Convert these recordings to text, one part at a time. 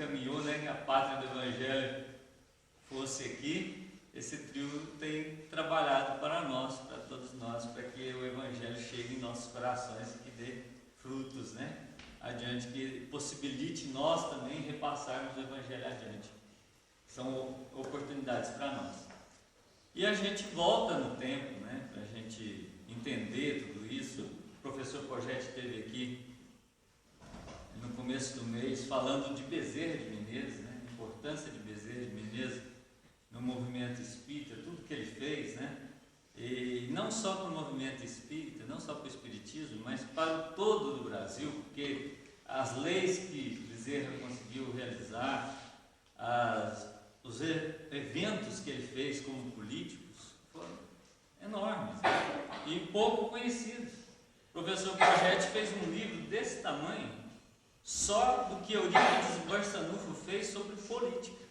encaminhou, né, que a pátria do Evangelho fosse aqui, esse trio tem trabalhado para nós, para todos nós, para que o Evangelho chegue em nossos corações e que dê frutos, né, adiante, que possibilite nós também repassarmos o Evangelho adiante. São oportunidades para nós. E a gente volta no tempo, né, para a gente entender tudo isso. O professor Poggetti esteve aqui no começo do mês falando de Bezerra de Menezes, né, a importância de Bezerra de Menezes no movimento espírita, tudo que ele fez, né, e não só para o movimento espírita, não só para o espiritismo, mas para o todo do Brasil, porque as leis que Bezerra conseguiu realizar, os eventos que ele fez como políticos foram enormes, né, e pouco conhecidos. O professor Poggetti fez um livro desse tamanho só do que Eurípides Barçanufo fez sobre política,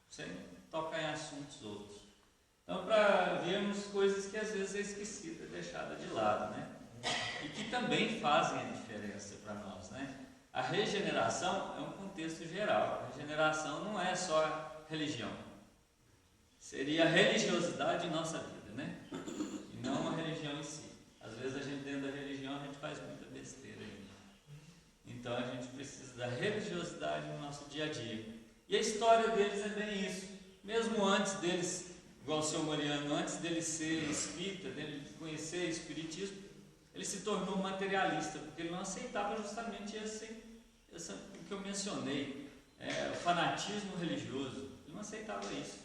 sem tocar em assuntos outros. Então, para vermos coisas que às vezes é esquecida, deixada de lado, né? E que também fazem a diferença para nós, né? A regeneração é um contexto geral. A regeneração não é só religião. Seria a religiosidade em nossa vida, né? E não a religião em si. Às vezes a gente dentro da religião a gente faz muita besteira ainda. Então a gente precisa da religiosidade no nosso dia a dia. E a história deles é bem isso. Mesmo antes deles, igual o senhor Mariano, antes dele ser espírita, dele conhecer o espiritismo, ele se tornou materialista, porque ele não aceitava justamente o que eu mencionei, o fanatismo religioso. Ele não aceitava isso.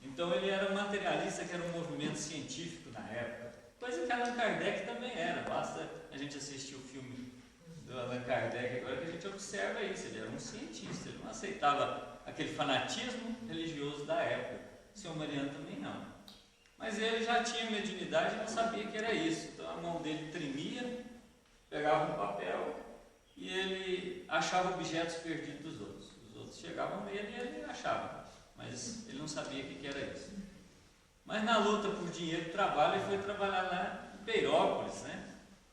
Então ele era materialista, que era um movimento científico na época, coisa que Allan Kardec também era. Basta a gente assistir o filme do Allan Kardec agora que a gente observa isso. Ele era um cientista, ele não aceitava aquele fanatismo religioso da época. O senhor Mariano também não. Mas ele já tinha mediunidade e não sabia que era isso. Então a mão dele tremia, pegava um papel e ele achava objetos perdidos dos outros. Os outros chegavam nele e ele achava, mas ele não sabia o que era isso. Mas na luta por dinheiro e trabalho, ele foi trabalhar lá em Peirópolis, né?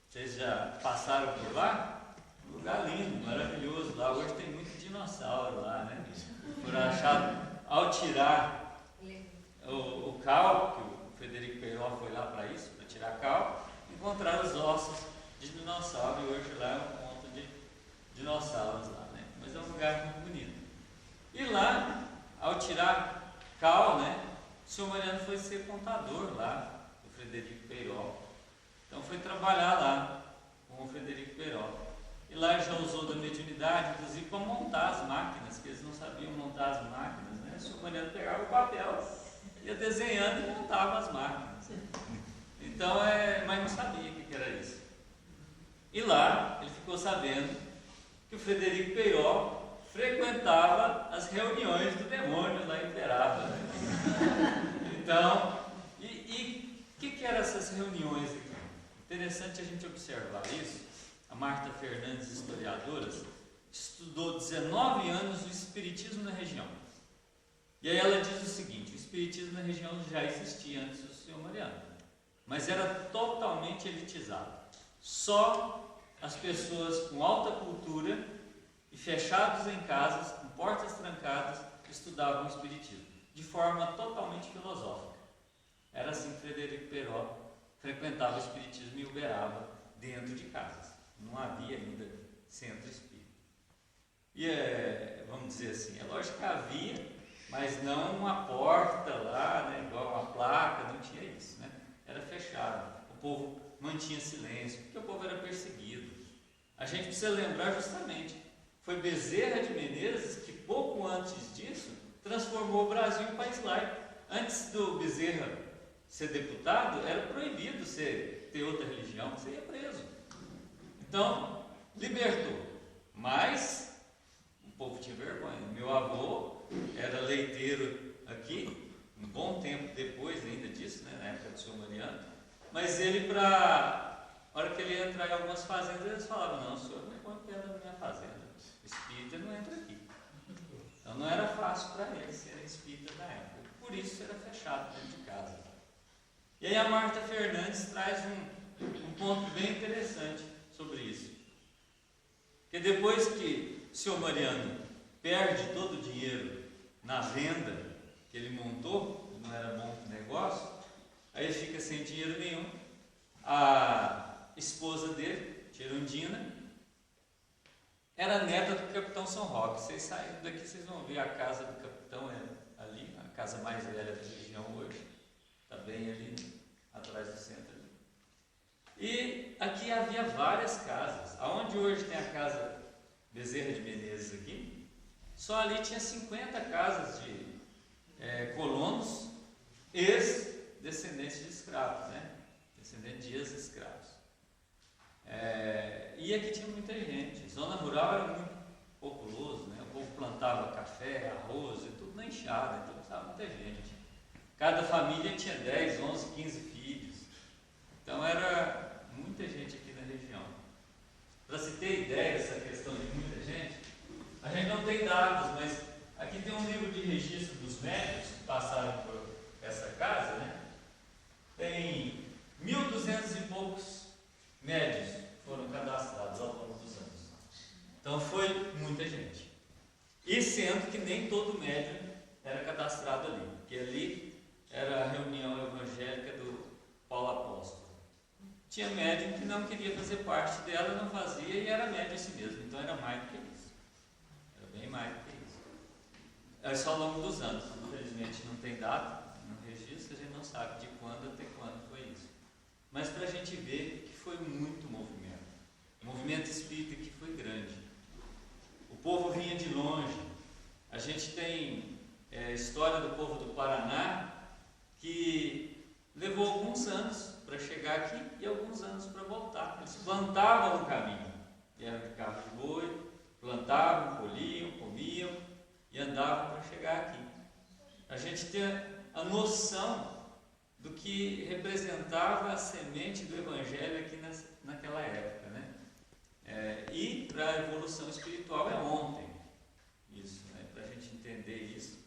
Vocês já passaram por lá? Um lugar lindo, maravilhoso. Lá hoje tem muito dinossauro lá, né? Por achar, ao tirar o cal, que o Frederico Peiró foi lá para isso, para tirar cal, encontrar os ossos de dinossauro, e hoje lá é um ponto de dinossauros lá, né? Mas é um lugar muito bonito. E lá, ao tirar cal, né, o senhor Mariano foi ser contador lá, do Frederico Peiró. Então foi trabalhar lá com o Frederico Peiró. E lá ele já usou da mediunidade, inclusive para montar as máquinas, que eles não sabiam montar as máquinas, né? O senhor Mariano pegava o papel, ia desenhando e montava as máquinas. Então, mas não sabia o que era isso. E lá ele ficou sabendo que o Frederico Peiró frequentava as reuniões do demônio lá em Uberaba. Então, e o que eram essas reuniões aqui? Interessante a gente observar isso. A Marta Fernandes, historiadora, estudou 19 anos o espiritismo na região. E aí ela diz o seguinte: o espiritismo na região já existia antes do senhor Mariano, mas era totalmente elitizado. Só as pessoas com alta cultura e fechados em casas, com portas trancadas, estudavam o espiritismo, de forma totalmente filosófica. Era assim que Frederico Peiró frequentava o espiritismo em Uberaba, dentro de casas. Não havia ainda centro espírita. E vamos dizer assim, é lógico que havia, mas não uma porta lá, né, igual uma placa, não tinha isso, né? Era fechado. O povo mantinha silêncio, porque o povo era perseguido. A gente precisa lembrar justamente, foi Bezerra de Menezes que pouco antes disso transformou o Brasil em um país laico. Antes do Bezerra ser deputado, era proibido ter outra religião, você ia preso. Então, libertou. Mas o povo tinha vergonha. Meu avô era leiteiro aqui, um bom tempo depois ainda disso, né, na época do senhor Mariano. Mas ele, a hora que ele ia entrar em algumas fazendas, eles falavam: não, o senhor não põe pé na minha fazenda. Espírita não entra aqui. Então não era fácil para ele ser espírita da época. Por isso era fechado dentro de casa. E aí a Marta Fernandes traz um ponto bem interessante sobre isso. Porque depois que o senhor Mariano perde todo o dinheiro na venda que ele montou, não era bom negócio, aí ele fica sem dinheiro nenhum. A esposa dele, Tirundina, era neta do capitão São Roque. Vocês saindo daqui, vocês vão ver a casa do capitão ali, a casa mais velha da região hoje, está bem ali, atrás do centro. E aqui havia várias casas. Aonde hoje tem a casa Bezerra de Menezes aqui, só ali tinha 50 casas de colonos, ex-descendentes de escravos, né? Descendentes de ex-escravos. E aqui tinha muita gente. Zona rural era muito populoso, né? O povo plantava café, arroz e tudo na enxada, então estava muita gente. Cada família tinha 10, 11, 15 filhos. Então era muita gente aqui na região. Para se ter ideia dessa questão de muita gente, a gente não tem dados, mas aqui tem um livro de registro dos médicos que passaram por essa casa, né? Tem 1.200 e poucos médios foram cadastrados ao longo dos anos. Então foi muita gente. E sendo que nem todo médium era cadastrado ali, porque ali era a reunião evangélica do Paulo Apóstolo. Tinha médium que não queria fazer parte dela, não fazia e era médium assim mesmo. Então era mais do que isso. Era bem mais do que isso. É só ao longo dos anos. Infelizmente não tem data, não registro, a gente não sabe de quando até quando foi isso. Mas para a gente ver que foi muito movimento. O movimento espírita que foi grande. O povo vinha de longe. A gente tem a história do povo do Paraná que levou alguns anos para chegar aqui e alguns anos para voltar. Eles plantavam no caminho. Vieram de carro de boi, plantavam, colhiam, comiam e andavam para chegar aqui. A gente tem a noção do que representava a semente do Evangelho aqui naquela época, né? E para a evolução espiritual é ontem isso, né? Para a gente entender isso,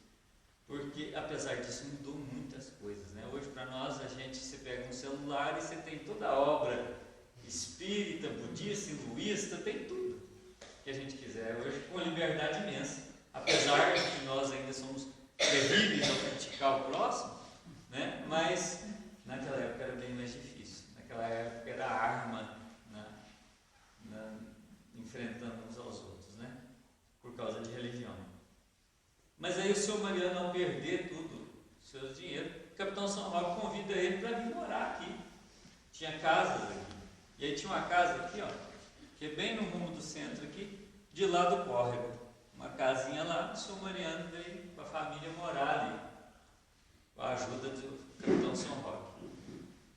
porque apesar disso mudou muitas coisas, né? Hoje para nós você pega um celular e você tem toda a obra espírita, budista, hinduísta, tem tudo que a gente quiser hoje com liberdade imensa, apesar de que nós ainda somos terríveis ao criticar o próximo, né? Mas naquela época era bem mais difícil. Naquela época era arma enfrentando uns aos outros, né? Por causa de religião. Mas aí o senhor Mariano, ao perder tudo, seus dinheiros, o capitão São Roque convida ele para vir morar aqui. Tinha casas aqui. E aí tinha uma casa aqui, ó, que é bem no rumo do centro aqui, de lá do córrego. Uma casinha lá, o senhor Mariano veio com a família morar ali, com a ajuda do capitão São Roque.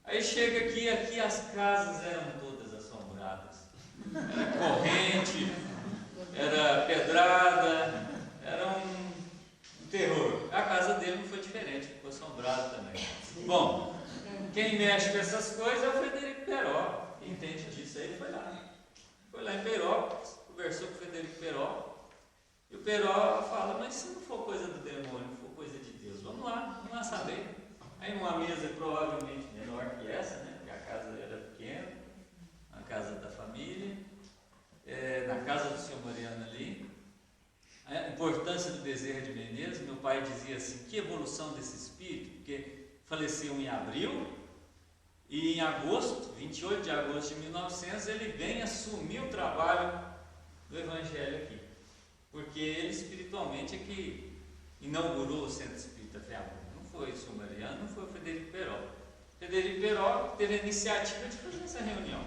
Aí chega aqui as casas eram todas assombradas. Era corrente, era pedrada, era um terror. A casa dele não foi diferente, ficou assombrada também. Bom, quem mexe com essas coisas é o Frederico Peró. Quem entende disso aí foi lá. Foi lá em Peró, conversou com o Frederico Peró. E o Peró fala, mas se não for coisa do demônio, for coisa de Deus, vamos lá saber. Aí uma mesa provavelmente menor que essa, né? Porque a casa era pequena, a casa da família, na casa do senhor Mariano ali. A importância do Bezerra de Menezes, meu pai dizia assim, que evolução desse espírito, porque faleceu em abril, e em agosto, 28 de agosto de 1900, ele vem assumir o trabalho do Evangelho aqui. Porque ele espiritualmente é que inaugurou o Centro Espírita Fé Amor. Não foi o senhor Mariano, não foi o Frederico Peró. O Frederico Peró teve a iniciativa de fazer essa reunião.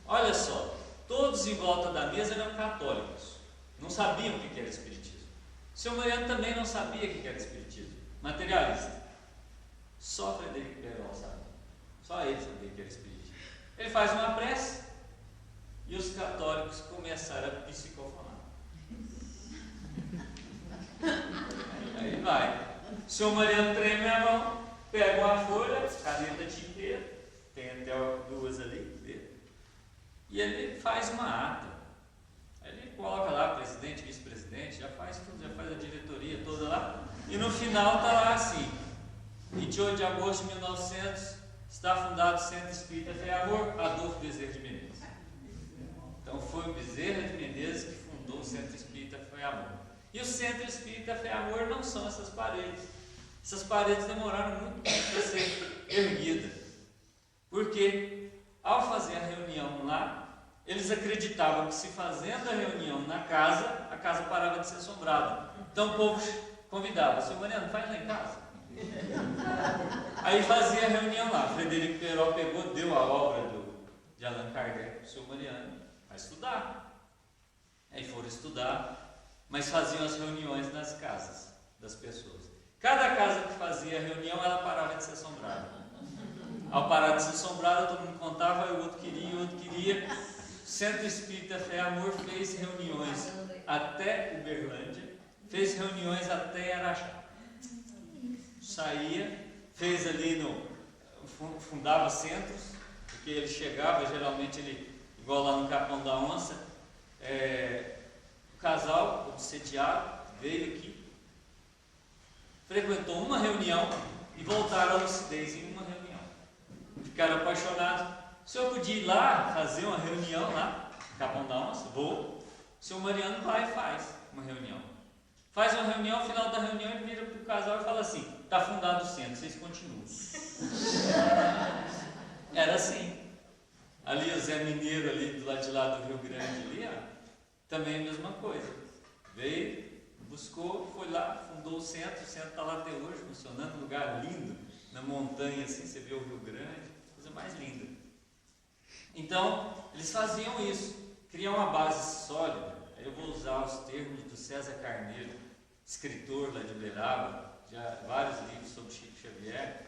Olha só, todos em volta da mesa eram católicos, não sabiam o que era Espiritismo. O senhor Mariano também não sabia o que era Espiritismo, materialista. Só Frederico Peró sabia, só ele sabia o que era Espiritismo. Ele faz uma prece e os católicos começaram a psicofonar. Aí vai. O senhor Mariano treme a mão, pega uma folha, caneta tinteira, tem até duas ali, e ele faz uma ata. Aí ele coloca lá presidente, vice-presidente, já faz tudo, já faz a diretoria toda lá, e no final está lá assim: 28 de agosto de 1900, está fundado o Centro Espírita Fé e Amor, Adolfo Bezerra de Menezes. Então foi o Bezerra de Menezes que fundou fundou o Centro Espírita Fé e Amor. E o Centro Espírita Fé e Amor não são essas paredes. Essas paredes demoraram muito tempo para ser erguidas. Porque ao fazer a reunião lá, eles acreditavam que se fazendo a reunião na casa, a casa parava de ser assombrada. Então o povo convidava: seu Mariano, faz lá em casa. Aí fazia a reunião lá. Frederico Peró pegou, deu a obra de Allan Kardec para o seu Mariano, vai estudar. Aí foram estudar, mas faziam as reuniões nas casas das pessoas. Cada casa que fazia a reunião, ela parava de ser assombrada. Ao parar de ser assombrada, todo mundo contava, o outro queria, o outro queria. O Centro Espírita Fé e Amor fez reuniões até Uberlândia, fez reuniões até Araxá. Saía, fez ali fundava centros, porque ele chegava, geralmente ele, igual lá no Capão da Onça, o casal obsediado veio aqui, frequentou uma reunião e voltaram à lucidez em uma reunião. Ficaram apaixonados. O senhor podia ir lá fazer uma reunião lá, Capão da Onça? Vou. O senhor Mariano vai e faz uma reunião. Faz uma reunião, ao final da reunião ele vira para o casal e fala assim: está fundado o centro, vocês continuam. Era assim. Ali o Zé Mineiro, ali do lado de lá do Rio Grande, ali, ó, também a mesma coisa. Veio, buscou, foi lá, fundou o centro está lá até hoje, funcionando, um lugar lindo, na montanha, assim, você vê o Rio Grande, coisa mais linda. Então, eles faziam isso, criam uma base sólida. Aí eu vou usar os termos do César Carneiro, escritor lá de Uberaba, já vários livros sobre Chico Xavier.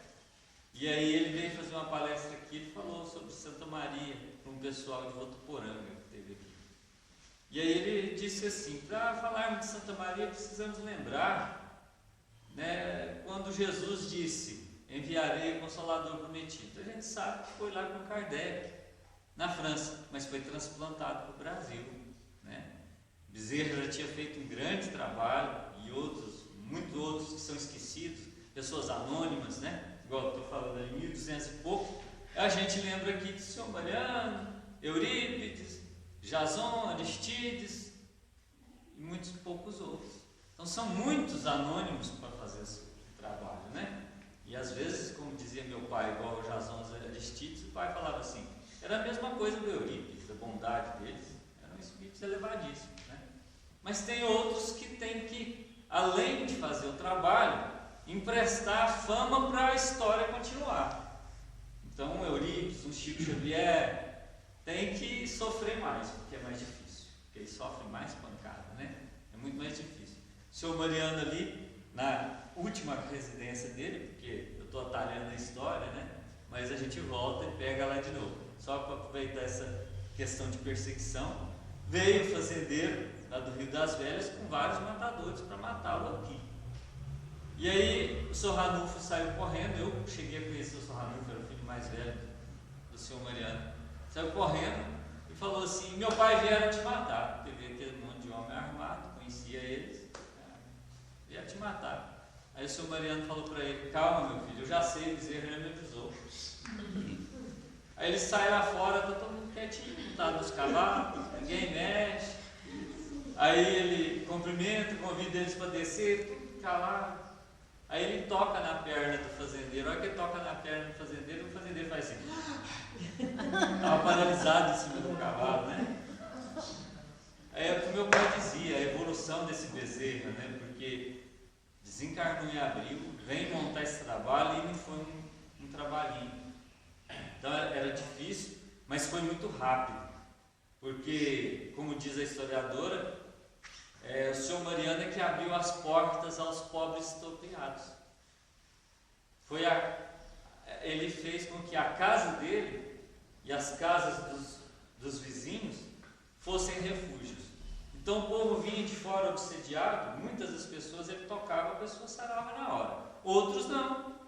E aí ele veio fazer uma palestra aqui, ele falou sobre Santa Maria para um pessoal de Votuporanga que teve aqui. E aí ele disse assim: para falarmos de Santa Maria precisamos lembrar, né, quando Jesus disse: enviarei o Consolador prometido. A gente sabe que foi lá com Kardec, na França, mas foi transplantado para o Brasil, né? Bezerra já tinha feito um grande trabalho, e outros, muitos outros que são esquecidos, pessoas anônimas, né? Igual eu estou falando ali, 1200 e pouco. A gente lembra aqui de São Mariano, Eurípides, Jason, Aristides e muitos poucos outros. Então são muitos anônimos para fazer esse trabalho, né? E às vezes, como dizia meu pai, igual o Jason Aristides, o pai falava assim: era a mesma coisa do Eurípides, a bondade deles, eram espíritos elevadíssimos, né? Mas tem outros que têm que, além de fazer o trabalho, emprestar fama para a história continuar. Então, um Eurípides, um Chico Xavier, tem que sofrer mais, porque é mais difícil, porque eles sofrem mais pancada, né? É muito mais difícil. O senhor Mariano ali, na última residência dele, porque eu estou atalhando a história, né? Mas a gente volta e pega lá de novo. Só para aproveitar essa questão de perseguição, veio o fazendeiro lá do Rio das Velhas com vários matadores para matá-lo aqui. E aí o Sr. Ranulfo saiu correndo. Eu cheguei a conhecer o Sr. Ranulfo, era o filho mais velho do Sr. Mariano. Saiu correndo e falou assim: meu pai vieram te matar. Porque veio aquele monte de homem armado, conhecia eles, vieram te matar. Aí o Sr. Mariano falou para ele: calma, meu filho, eu já sei, Bezerra já me avisou. Aí ele sai lá fora, está todo mundo quietinho, montado nos cavalos, ninguém mexe. Aí ele cumprimenta, convida eles para descer, tudo calado. Aí ele toca na perna do fazendeiro. A hora que ele toca na perna do fazendeiro, o fazendeiro faz assim. Estava paralisado em cima do cavalo, né? Aí é o que meu pai dizia, a evolução desse Bezerra, né? Porque desencarnou em abril, vem montar esse trabalho e não foi um trabalhinho. Então era difícil, mas foi muito rápido. Porque, como diz a historiadora, o senhor Mariano é que abriu as portas aos pobres expropriados. Ele fez com que a casa dele e as casas dos vizinhos fossem refúgios. Então o povo vinha de fora obsediado, muitas das pessoas ele tocava, a pessoa sarava na hora. Outros não.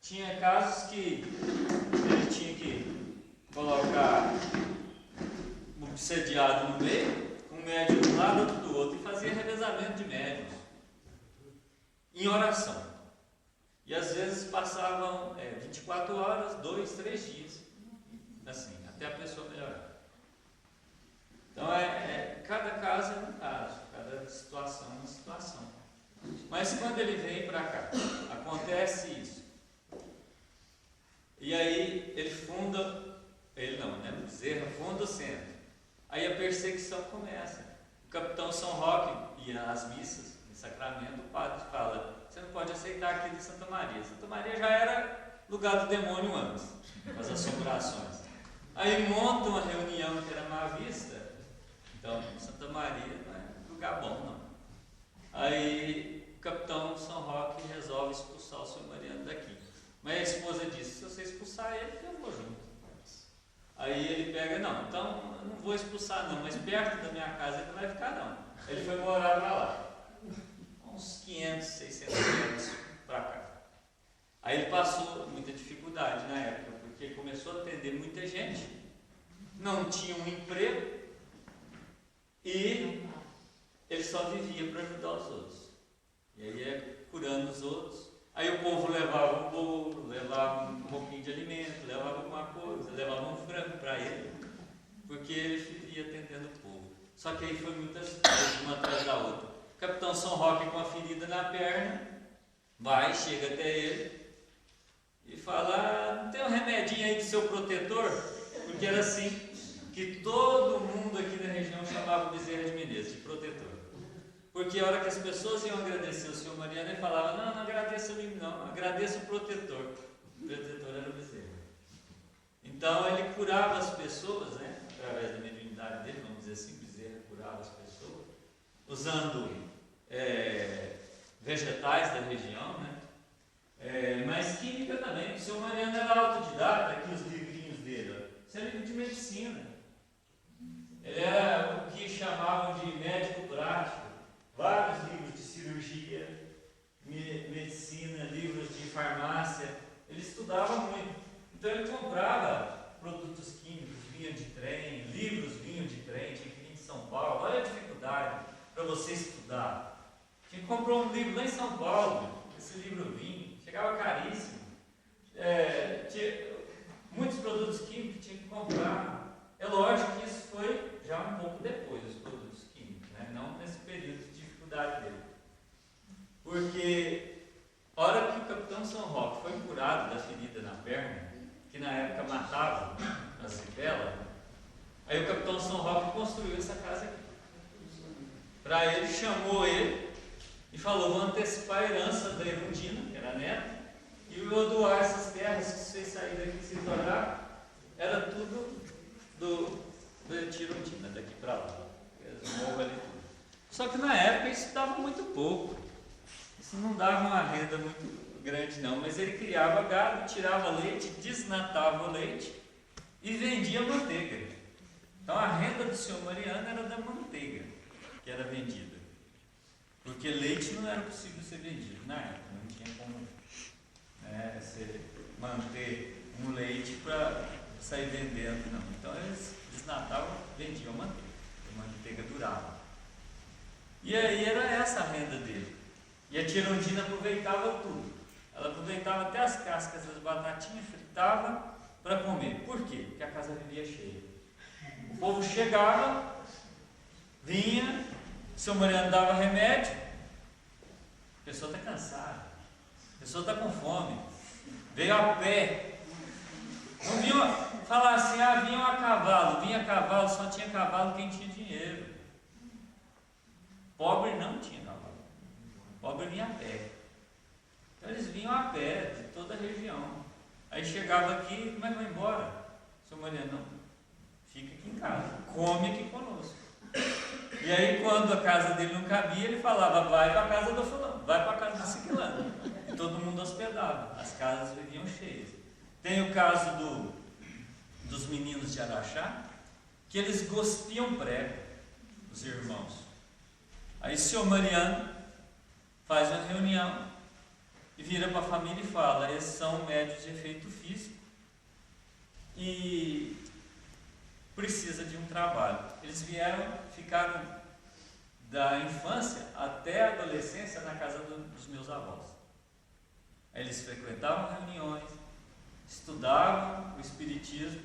Tinha casos que ele tinha que colocar um obsediado no meio, um médium de um lado, outro do outro, e fazia revezamento de médiuns em oração. E às vezes passavam 24 horas, 2, 3 dias, assim, até a pessoa melhorar. Então, cada caso é um caso, cada situação é uma situação. Mas quando ele vem para cá, acontece isso. E aí ele funda, Bezerra funda o centro. Aí a perseguição começa. O capitão São Roque ia às missas, em Sacramento, o padre fala: você não pode aceitar aqui de Santa Maria. Santa Maria já era lugar do demônio antes, com as assombrações. Aí monta uma reunião que era má vista. Então, Santa Maria não é lugar bom, não. Aí o capitão São Roque resolve expulsar o senhor Mariano daqui. Mas a esposa disse: se você expulsar ele, eu vou junto. Aí ele pega: não, então eu não vou expulsar não, mas perto da minha casa ele não vai ficar não. Ele foi morar para lá, uns 500, 600 metros para cá. Aí ele passou muita dificuldade na época, porque ele começou a atender muita gente, não tinha um emprego e ele só vivia para ajudar os outros. E aí ia curando os outros. Aí o povo levava um bolo, levava um pouquinho de alimento, levava alguma coisa, levava um frango para ele, porque ele vivia atendendo o povo. Só que aí foi muitas coisas, uma atrás da outra. O capitão São Roque, com a ferida na perna, chega até ele e fala: não tem um remedinho aí do seu protetor? Porque era assim que todo mundo aqui na região chamava o Bezerra de Menezes de protetor. Porque a hora que as pessoas iam agradecer o senhor Mariano, ele falava: não agradeça a mim não, agradeça o protetor. O protetor era o Bezerra. Então ele curava as pessoas, através da mediunidade dele, vamos dizer assim, Bezerra curava as pessoas, usando vegetais da região, mas química também. O senhor Mariano era autodidata, aqui os livrinhos dele, isso é livro de medicina. Ele era o que chamavam de médico prático. Vários livros de cirurgia, medicina, livros de farmácia. Ele estudava muito. Então ele comprava produtos químicos, vinha de trem, livros vinham de trem, tinha que vir de São Paulo. Olha a dificuldade para você estudar. Tinha que comprar um livro lá em São Paulo, esse livro vinha, chegava caríssimo. Muitos produtos químicos tinha que comprar. É lógico que isso foi já um pouco depois dos produtos químicos, não nesse período de dificuldade dele. Porque a hora que o capitão São Roque foi curado da ferida na perna, que na época matava a zibela, aí o capitão São Roque construiu essa casa aqui. Para ele, chamou ele e falou: vou antecipar a herança da Erundina, que era neta, e vou doar essas terras que vocês saírem daqui e se tornar, era tudo da Tirondina, daqui para lá. Morro ali tudo. Só que na época isso dava muito pouco. Isso não dava uma renda muito grande não, mas ele criava gado, tirava leite, desnatava o leite e vendia manteiga. Então a renda do senhor Mariano era da manteiga que era vendida. Porque leite não era possível ser vendido na época, não tinha como você manter um leite para sair vendendo, não. Então eles desnatavam, vendiam manteiga. A manteiga durava. E aí era essa a renda dele. E a Tirondina aproveitava tudo. Ela aproveitava até as cascas das batatinhas, fritava para comer. Por quê? Porque a casa vivia cheia. O povo chegava, vinha, o senhor Mariano dava remédio, a pessoa está cansada, a pessoa está com fome, veio a pé. Não vinha falar assim: vinha a cavalo, só tinha cavalo quem tinha dinheiro. Pobre não tinha cavalo, pobre vinha a pé. Então eles vinham a pé de toda a região. Aí chegava aqui: como é que vai embora? Seu Mariano: não, fica aqui em casa, come aqui conosco. E aí quando a casa dele não cabia, ele falava: vai para a casa do fulano, vai para a casa do ciclano. E todo mundo hospedava, as casas viviam cheias. Tem o caso dos meninos de Araxá, que eles gospiam prego, os irmãos. Aí o senhor Mariano faz uma reunião e vira para a família e fala: esses são médios de efeito físico e precisa de um trabalho. Eles ficaram da infância até a adolescência na casa dos meus avós. Aí eles frequentavam reuniões, estudavam o espiritismo,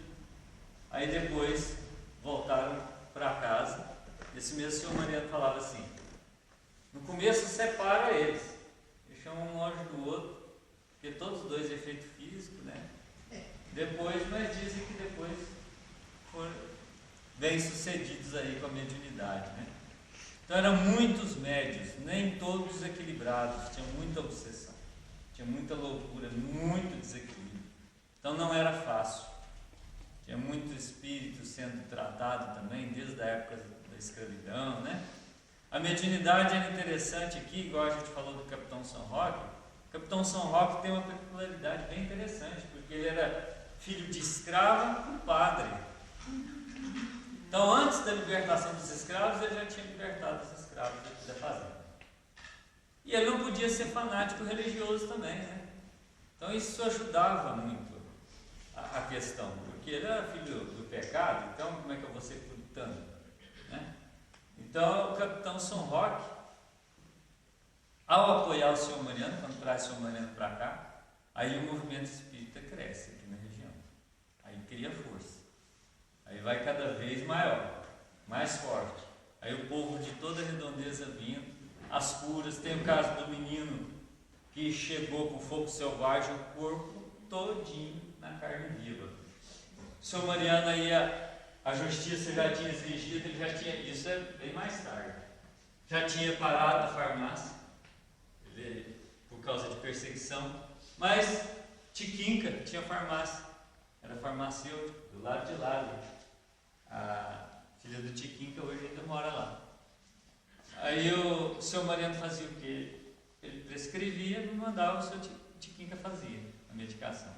aí depois voltaram para casa. Esse mesmo senhor Mariano falava assim: no começo separa eles, deixa um longe do outro, porque todos os dois é efeito físico, né? Depois, mas dizem que depois foram bem-sucedidos aí com a mediunidade, né? Então eram muitos médios, nem todos equilibrados, tinha muita obsessão, tinha muita loucura, muito desequilíbrio. Então não era fácil. Tinha muito espírito sendo tratado também, desde a época da escravidão, né? A mediunidade era interessante aqui, igual a gente falou do Capitão São Roque. O Capitão São Roque tem uma peculiaridade bem interessante, porque ele era filho de escrava com padre. Então, antes da libertação dos escravos, ele já tinha libertado os escravos da fazenda. E ele não podia ser fanático religioso também, né? Então, isso ajudava muito a questão, porque ele era filho do pecado, então como é que eu vou ser puritano, né? Então, o Capitão São Roque, ao apoiar o senhor Mariano, quando traz o senhor Mariano para cá, aí o movimento espírita cresce aqui na região, aí cria força. Aí vai cada vez maior, mais forte. Aí o povo de toda a redondeza vindo, as curas. Tem o caso do menino que chegou com fogo selvagem, o corpo todinho na carne viva. O senhor Mariano aí, a justiça já tinha exigido, ele já tinha, isso é bem mais tarde, já tinha parado a farmácia, por causa de perseguição, mas Tiquinca tinha farmácia, era farmacêutico, do lado de lá. A filha do Tiquinca hoje ainda mora lá. Aí o senhor Mariano fazia o quê? Ele prescrevia e me mandava, o seu Tiquinca fazia a medicação.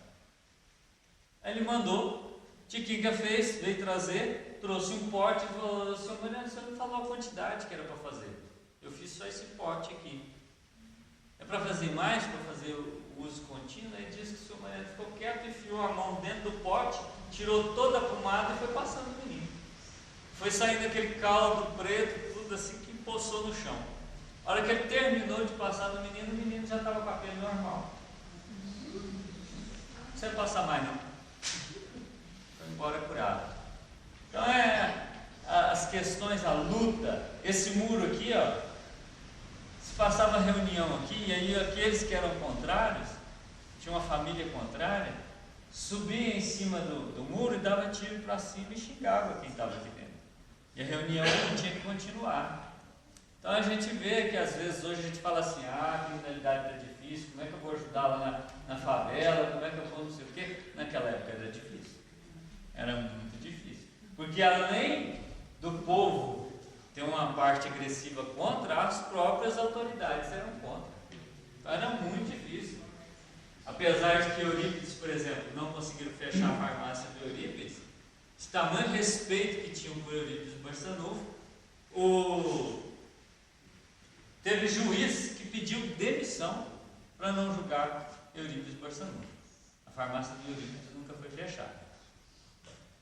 Aí ele mandou, Tiquinca fez, veio trazer, trouxe um pote e falou: senhor Mariano, você não falou a quantidade que era para fazer. Eu fiz só esse pote aqui. É para fazer mais, para fazer o uso contínuo? Aí disse que o senhor Mariano ficou quieto, enfiou a mão dentro do pote, tirou toda a pomada e foi passando o menino. Foi saindo aquele caldo preto, tudo assim, que poçou no chão. A hora que ele terminou de passar no menino, o menino já estava com a pele normal. Não precisa passar mais não. Foi embora curado. Então as questões, a luta, esse muro aqui, ó, se passava reunião aqui, e aí aqueles que eram contrários, tinha uma família contrária, subia em cima do muro e dava tiro para cima e xingava quem estava aqui dentro. E a reunião tinha que continuar. Então a gente vê que às vezes hoje a gente fala assim: a criminalidade está difícil, como é que eu vou ajudar lá na favela, como é que eu vou não sei o quê? Naquela época era difícil. Era muito difícil. Porque além do povo ter uma parte agressiva contra, as próprias autoridades eram contra. Então era muito difícil. Apesar de que Eurípides, por exemplo, não conseguiram fechar a farmácia de Eurípides, de tamanho respeito que tinham por Eurípides Barçanufo, teve juiz que pediu demissão para não julgar Eurípides Barçanufo. A farmácia de Eurípides nunca foi fechada,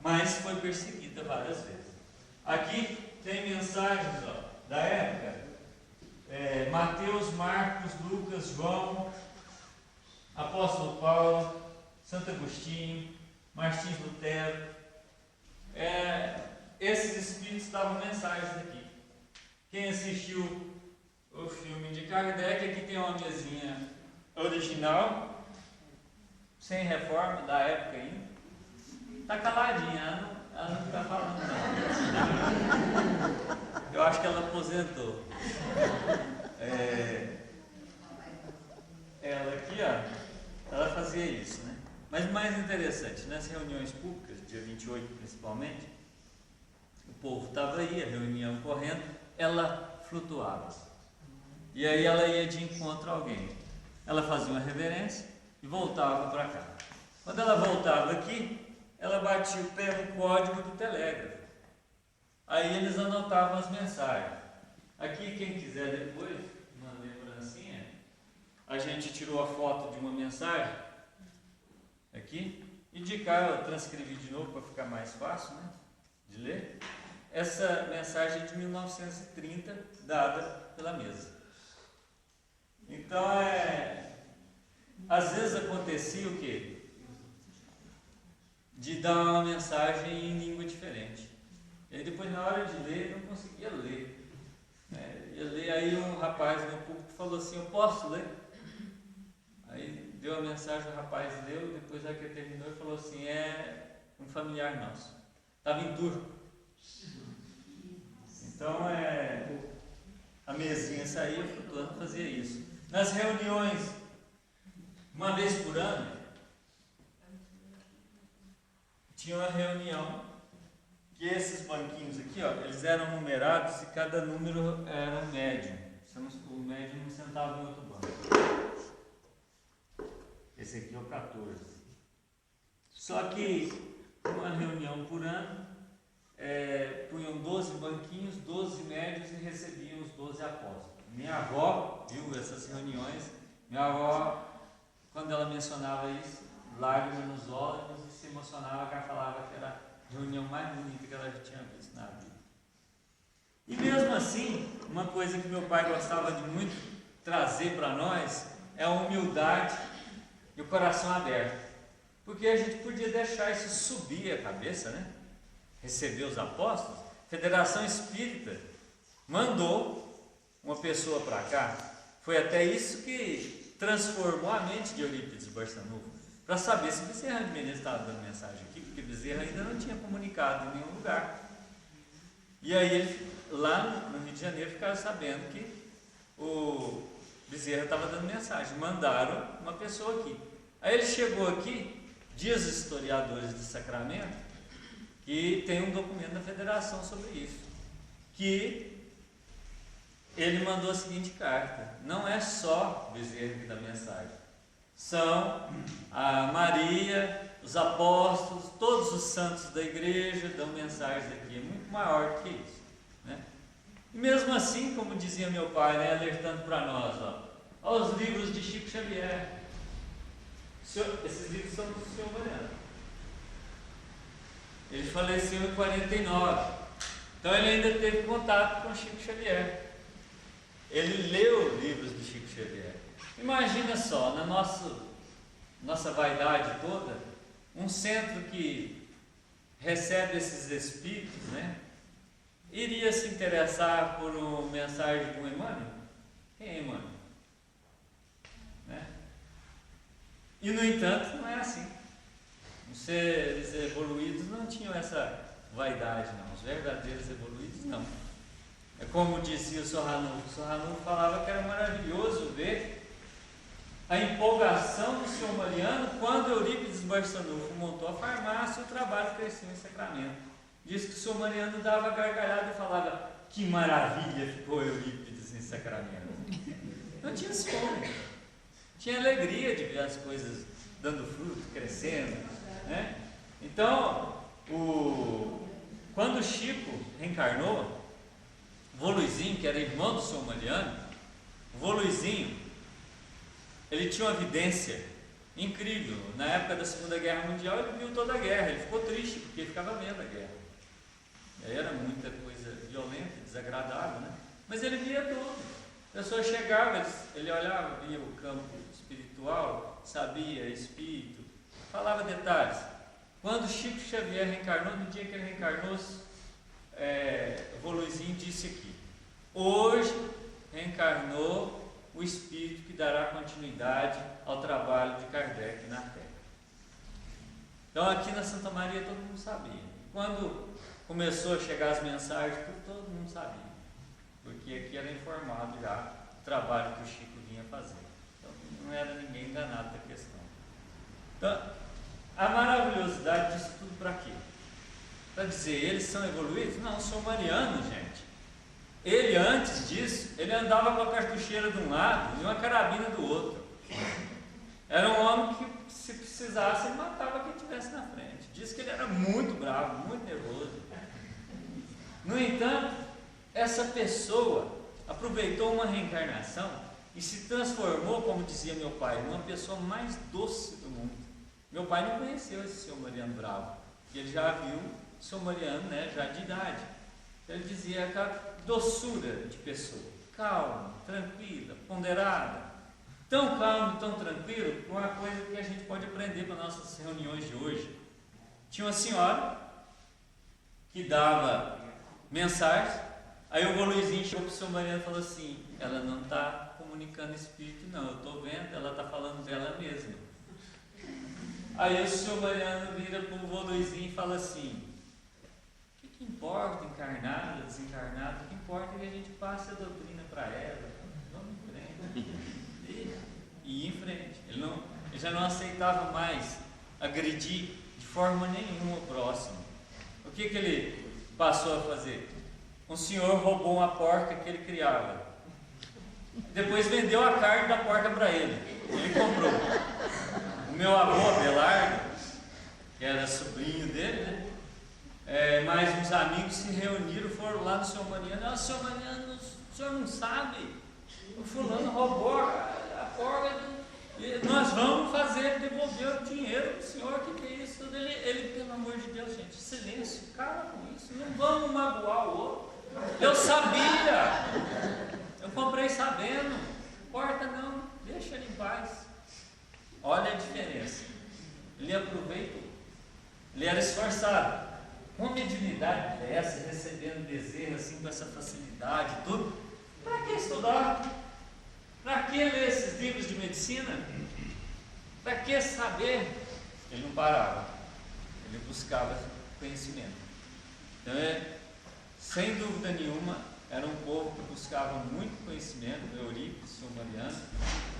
mas foi perseguida várias vezes. Aqui tem mensagens da época, Mateus, Marcos, Lucas, João, Apóstolo Paulo, Santo Agostinho, Martins Lutero. Esses espíritos davam mensagens aqui. Quem assistiu o filme de Kardec, aqui tem uma mesinha original, sem reforma, da época ainda. Está caladinha, ela não está falando não. Eu acho que ela aposentou. Ela aqui, ó, ela fazia isso, né? Mas o mais interessante, nas reuniões públicas, dia 28 principalmente, o povo estava aí, a reunião correndo, ela flutuava. E aí ela ia de encontro a alguém. Ela fazia uma reverência e voltava para cá. Quando ela voltava aqui, ela batia o pé no código do telégrafo. Aí eles anotavam as mensagens. Aqui, quem quiser depois, uma lembrancinha, a gente tirou a foto de uma mensagem aqui, e de cá eu transcrevi de novo para ficar mais fácil, né, de ler. Essa mensagem é de 1930, dada pela mesa. Então, às vezes acontecia o quê? De dar uma mensagem em língua diferente. E Aí depois, na hora de ler, não conseguia ler. Ia ler, aí um rapaz no público falou assim: eu posso ler? Aí deu a mensagem, o rapaz leu, depois que ele terminou, ele falou assim: é um familiar nosso. Estava em turco. Então, a mesinha saía flutuando, fazia isso. Nas reuniões, uma vez por ano, tinha uma reunião que esses banquinhos aqui, ó, eles eram numerados e cada número era um médium. O médium não sentava em outro banco. Esse aqui é o 14. Só que uma reunião por ano, punham 12 banquinhos, 12 médios e recebiam os 12 apóstolos. Minha avó viu essas reuniões. Minha avó, quando ela mencionava isso, lágrimas nos olhos, e se emocionava, que ela falava que era a reunião mais bonita que ela já tinha visto na vida. E mesmo assim, uma coisa que meu pai gostava de muito trazer para nós é a humildade e o coração aberto. Porque a gente podia deixar isso subir a cabeça, né? Receber os apóstolos. A Federação Espírita mandou uma pessoa para cá. Foi até isso que transformou a mente de Eurípides Barçanufo, para saber se Bezerra de Menezes estava dando mensagem aqui, porque Bezerra ainda não tinha comunicado em nenhum lugar. E aí ele, lá no Rio de Janeiro, ficaram sabendo que o Bezerra estava dando mensagem. Mandaram uma pessoa aqui. Aí ele chegou aqui, diz os historiadores do Sacramento, que tem um documento da Federação sobre isso, que ele mandou a seguinte carta: não é só Bezerra que dá mensagem, são a Maria, os apóstolos, todos os santos da igreja dão mensagens aqui, é muito maior do que isso, né? E mesmo assim, como dizia meu pai, né, alertando para nós, ó, os livros de Chico Xavier. Esses livros são do senhor Mariano. Ele faleceu em 49, então ele ainda teve contato com Chico Xavier. Ele leu livros de Chico Xavier. Imagina só, na nossa vaidade toda, um centro que recebe esses espíritos, né, iria se interessar por uma mensagem de um Emmanuel? Quem é Emmanuel? Né? E no entanto, não é assim. Os seres evoluídos não tinham essa vaidade, não. Os verdadeiros evoluídos, não. É como dizia o Sorranulfo. O Sorranulfo falava que era maravilhoso ver a empolgação do senhor Mariano quando Eurípides Barçanufo montou a farmácia e o trabalho cresceu em Sacramento. Diz que o senhor Mariano dava gargalhada e falava: que maravilha ficou Eurípides em Sacramento. Não tinha ciúme, tinha alegria de ver as coisas dando fruto, crescendo, né? Então, quando o Chico reencarnou, vô Luizinho, que era irmão do senhor Mariano, o vô Luizinho, ele tinha uma vidência incrível. Na época da Segunda Guerra Mundial, ele viu toda a guerra, ele ficou triste porque ele ficava vendo a guerra. E aí era muita coisa violenta, desagradável, né? Mas ele via tudo. A pessoa chegava, ele olhava, via o campo espiritual, sabia espírito, falava detalhes. Quando Chico Xavier reencarnou, no dia que ele reencarnou, o vô Luizinho disse aqui: hoje reencarnou o espírito que dará continuidade ao trabalho de Kardec na Terra. Então aqui na Santa Maria todo mundo sabia. Quando começou a chegar as mensagens, todo mundo sabia, porque aqui era informado já o trabalho que o Chico vinha fazer. Então não era ninguém enganado da questão. Então, a maravilhosidade disso tudo para quê? Para dizer, eles são evoluídos? Não, são Mariano, gente. Ele, antes disso, ele andava com a cartucheira de um lado e uma carabina do outro. Era um homem que, se precisasse, ele matava quem estivesse na frente. Diz que ele era muito bravo, muito nervoso. No entanto, essa pessoa aproveitou uma reencarnação e se transformou, como dizia meu pai, numa pessoa mais doce do mundo. Meu pai não conheceu esse senhor Mariano Bravo, e ele já viu o senhor Mariano, né, já de idade. Ele dizia aquela doçura de pessoa, calma, tranquila, ponderada, tão calmo, tão tranquilo, uma coisa que a gente pode aprender para nossas reuniões de hoje. Tinha uma senhora que dava mensagens. Aí o vô Luizinho chegou para o seu Mariano e falou assim: ela não está comunicando espírito, não, eu estou vendo, ela está falando dela mesma. Aí o seu Mariano vira para o vô Luizinho e fala assim: o que importa, encarnado, desencarnado? O que importa é que a gente passe a doutrina para ela, vamos em frente. E ir em frente. Ele já não aceitava mais agredir de forma nenhuma o próximo. O que ele passou a fazer? Um senhor roubou uma porca que ele criava. Depois vendeu a carne da porca para ele. Ele comprou. O meu avô, Abelardo, que era sobrinho dele, né? Mais uns amigos se reuniram, foram lá no seu Mariano. Seu Mariano, o senhor não sabe? O fulano roubou a porca. Nós vamos fazer ele devolver o dinheiro do senhor. Que é isso? Ele, pelo amor de Deus, gente, silêncio, cala com isso. Não vamos magoar o outro. Eu sabia. Eu comprei sabendo. Importa não, deixa ele em paz. Olha a diferença. Ele aproveitou. Ele era esforçado. Uma mediunidade dessa, recebendo desejo assim com essa facilidade, tudo. Para que estudar? Para que ler esses livros de medicina? Para que saber? Ele não parava. Ele buscava conhecimento. Então, sem dúvida nenhuma, era um povo que buscava muito conhecimento. Eurípides, seu Mariano.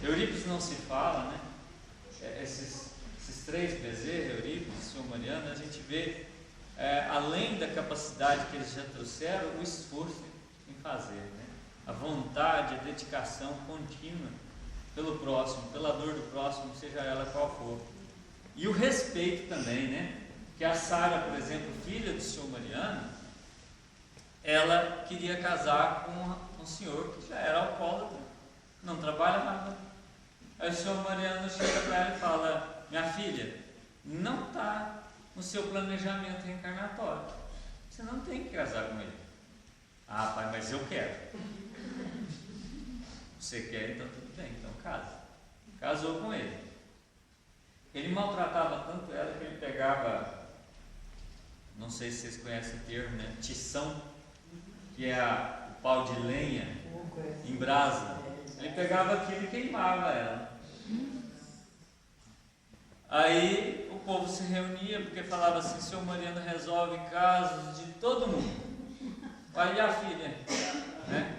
Eurípides não se fala, né? Esses três Bezerra, Eurípides, seu Mariano, a gente vê, além da capacidade que eles já trouxeram, o esforço em fazer, né? A vontade, a dedicação contínua pelo próximo, pela dor do próximo, seja ela qual for. E o respeito também, né? Que a Sara, por exemplo, filha do senhor Mariano, ela queria casar com um senhor que já era alcoólatra, não trabalhava. Aí o senhor Mariano chega para ela e fala: minha filha, não está no seu planejamento reencarnatório, você não tem que casar com ele. Ah, pai, mas eu quero. Você quer, então tudo bem, então casa. Casou com ele. Ele maltratava tanto ela que ele pegava, não sei se vocês conhecem o termo, né? Tição, que é o pau de lenha em brasa. Ele pegava aquilo e queimava ela. Aí o povo se reunia porque falava assim: seu Mariano resolve casos de todo mundo. Vai e a filha, né?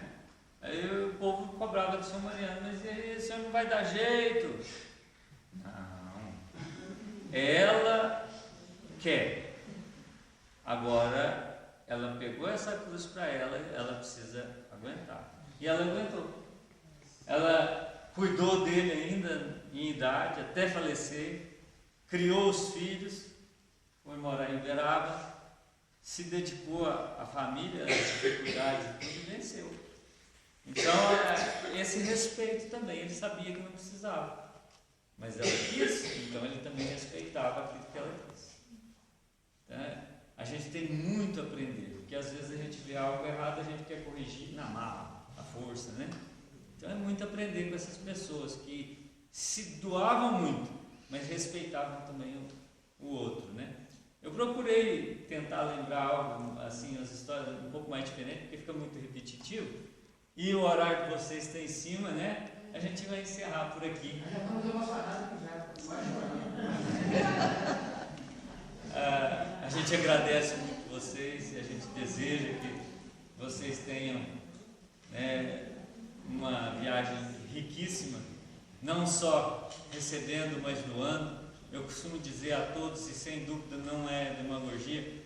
Aí o povo cobrava do seu Mariano: mas aí, o senhor não vai dar jeito? Não. Ela quer. Agora ela pegou essa cruz para ela, ela precisa aguentar. E ela aguentou. Ela cuidou dele ainda em idade, até falecer, criou os filhos, foi morar em Uberaba, se dedicou à família, às dificuldades e tudo, e venceu. Então, esse respeito também, ele sabia que não precisava, mas ela quis, então ele também respeitava aquilo que ela quis. Então, a gente tem muito a aprender, porque às vezes a gente vê algo errado, a gente quer corrigir na marra, à força, né? Então é muito aprender com essas pessoas que se doavam muito, mas respeitavam também o outro, né? Eu procurei tentar lembrar algo, assim, as histórias um pouco mais diferentes, porque fica muito repetitivo, e o horário que vocês têm em cima, né? A gente vai encerrar por aqui. A gente agradece muito vocês e a gente deseja que vocês tenham, né, uma viagem riquíssima, não só recebendo, mas doando. Eu costumo dizer a todos, e sem dúvida não é demagogia,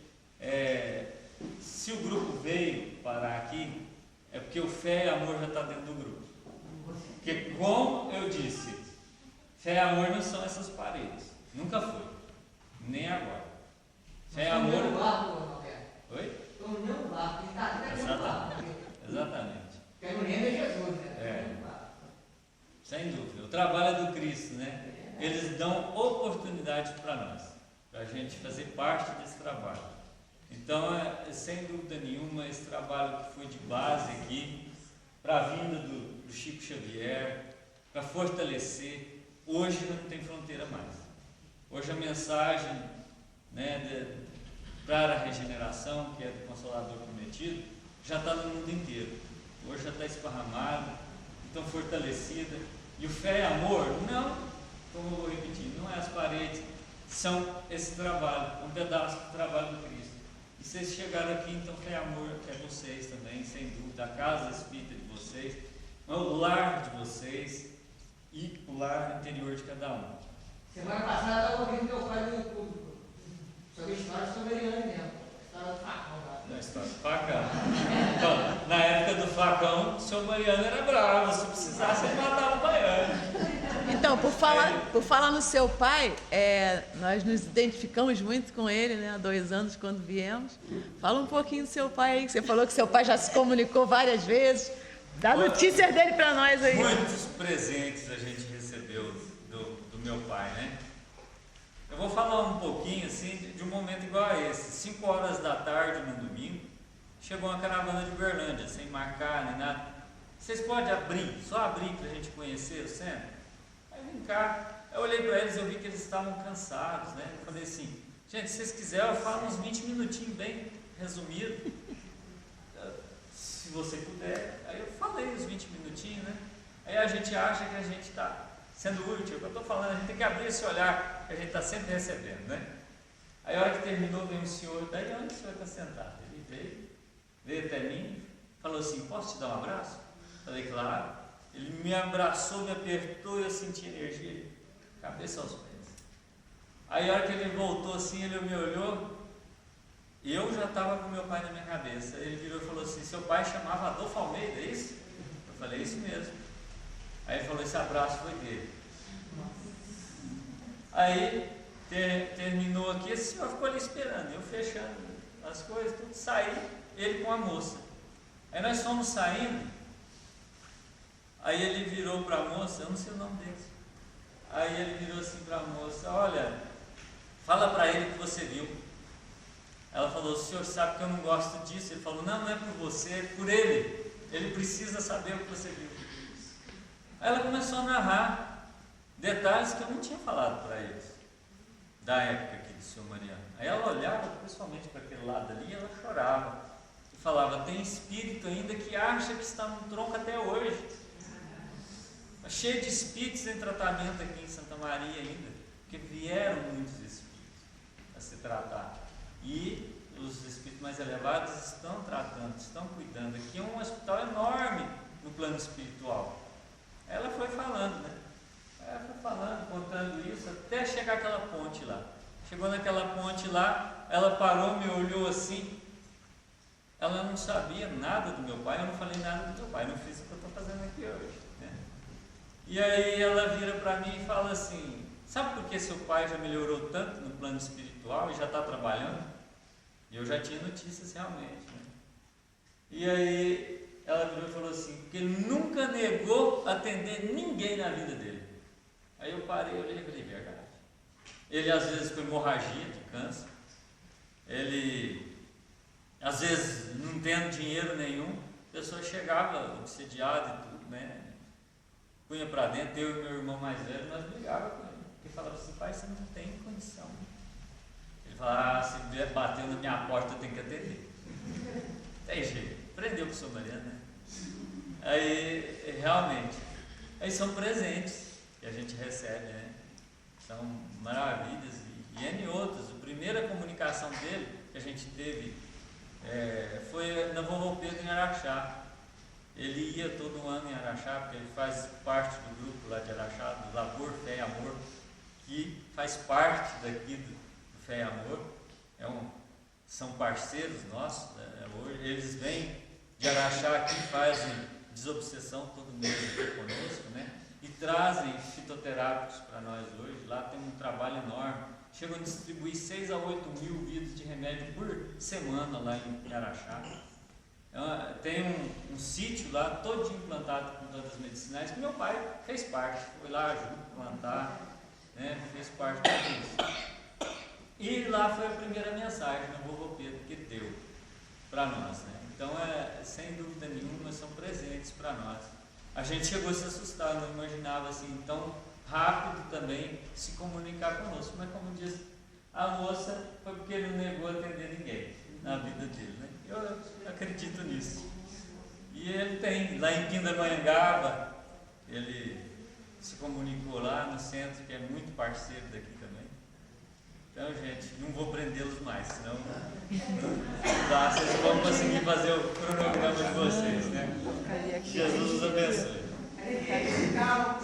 se o grupo veio parar aqui, é porque o fé e amor já está dentro do grupo. Porque, como eu disse, fé e amor não são essas paredes, nunca foi, nem agora. Fé e amor. Oi? Exatamente. Quem não lembra é Jesus, né? Sem dúvida. O trabalho é do Cristo, né? Eles dão oportunidade para nós, para a gente fazer parte desse trabalho. Então, sem dúvida nenhuma, esse trabalho que foi de base aqui, para a vinda do Chico Xavier, para fortalecer, hoje não tem fronteira mais. Hoje a mensagem, né, para a regeneração, que é do Consolador Prometido, transmitido, já está no mundo inteiro. Hoje já está esparramado, estão fortalecida. E o fé e amor, não, como eu vou repetir, não é as paredes, são esse trabalho, um pedaço do trabalho do Cristo. E vocês chegaram aqui, então fé e amor é vocês também, sem dúvida, a casa espírita de vocês, o lar de vocês e o lar interior de cada um. Semana passada eu estava ouvindo meu pai no YouTube sobre a história sobre Eliane mesmo, a história do facão lá. Na história do facão. Então, na época do facão, o senhor Mariano era bravo, se precisasse ele matava o baiano. Então, por falar no seu pai, nós nos identificamos muito com ele, né, há 2 anos, quando viemos. Fala um pouquinho do seu pai aí, que você falou que seu pai já se comunicou várias vezes. Dá notícias dele para nós aí. Muitos presentes a gente recebeu do meu pai, né? Eu vou falar um pouquinho, assim, de um momento igual a esse. 5 horas da tarde, no domingo, chegou uma caravana de Uberlândia, sem marcar nem nada. Vocês podem abrir, só abrir para a gente conhecer o centro? Aí vem cá, eu olhei para eles, eu vi que eles estavam cansados, né? Eu falei assim, gente, se vocês quiserem eu falo uns 20 minutinhos bem resumido, se você puder. Aí eu falei uns 20 minutinhos, né? Aí a gente acha que a gente está sendo útil, é o que eu estou falando, a gente tem que abrir esse olhar que a gente está sempre recebendo, né? Aí a hora que terminou, veio um senhor, daí onde o senhor está sentado? Ele veio até mim, falou assim, posso te dar um abraço? Falei, claro. Ele me abraçou, me apertou e eu senti energia, cabeça aos pés. Aí a hora que ele voltou assim, ele me olhou, e eu já estava com meu pai na minha cabeça. Ele virou e falou assim, seu pai chamava Adolfo Almeida, é isso? Eu falei, isso mesmo. Aí ele falou, esse abraço foi dele. Aí terminou aqui, esse senhor ficou ali esperando, eu fechando as coisas, tudo, saí, ele com a moça. Aí nós fomos saindo, aí ele virou para a moça, eu não sei o nome dele. Aí ele virou assim para a moça, olha, fala para ele que você viu. Ela falou, o senhor sabe que eu não gosto disso. Ele falou, não é por você, é por ele. Ele precisa saber o que você viu. Aí ela começou a narrar detalhes que eu não tinha falado para eles, da época aqui do senhor Mariano. Aí ela olhava principalmente para aquele lado ali e ela chorava. E falava, tem espírito ainda que acha que está no tronco até hoje. Está cheio de espíritos em tratamento aqui em Santa Maria ainda, porque vieram muitos espíritos a se tratar. E os espíritos mais elevados estão tratando, estão cuidando. Aqui é um hospital enorme no plano espiritual. Ela foi falando, né? Ela foi falando, contando isso, até chegar àquela ponte lá. Chegou naquela ponte lá, ela parou, me olhou assim. Ela não sabia nada do meu pai, eu não falei nada do meu pai, não fiz o que eu estou fazendo aqui hoje, né? E aí ela vira para mim e fala assim, sabe por que seu pai já melhorou tanto no plano espiritual e já está trabalhando? E eu já tinha notícias realmente, né? E aí ela virou e falou assim, porque ele nunca negou atender ninguém na vida dele. Aí eu parei, olhei e falei, verdade. Ele às vezes com hemorragia de câncer, ele às vezes não tendo dinheiro nenhum, a pessoa chegava obsediada e tudo, né? Punha para dentro, eu e meu irmão mais velho, nós brigávamos com ele. Ele falava assim, pai, você não tem condição. Ele falava, se bateu na minha porta eu tenho que atender. Tem jeito. Aprendeu com o senhor Mariano, né? Aí, realmente, aí são presentes que a gente recebe, né? São maravilhas e N outros. A primeira comunicação dele que a gente teve foi na Vovô Pedro em Araxá. Ele ia todo ano em Araxá, porque ele faz parte do grupo lá de Araxá, do Labor Fé e Amor, que faz parte daqui do Fé e Amor. São parceiros nossos, né? Hoje eles vêm de Araxá aqui, fazem desobsessão todo mês aqui conosco, né? E trazem fitoterápicos para nós hoje. Lá tem um trabalho enorme. Chegam a distribuir 6 a 8 mil vidros de remédio por semana lá em Araxá. Tem um sítio lá, todo implantado com plantas medicinais, que meu pai fez parte. Foi lá, ajudou a plantar, né? Fez parte disso. E lá foi a primeira mensagem do Vovô Pedro que deu para nós, né? Então, sem dúvida nenhuma, são presentes para nós. A gente chegou a se assustar, não imaginava assim tão rápido também se comunicar conosco. Mas como diz a moça, foi porque ele não negou atender ninguém na vida dele, né? Eu acredito nisso. E ele tem, lá em Pindamonhangaba, ele se comunicou lá no centro, que é muito parceiro daqui também. Então, gente, não vou prendê-los mais, senão não dá, vocês vão conseguir fazer o cronograma de vocês.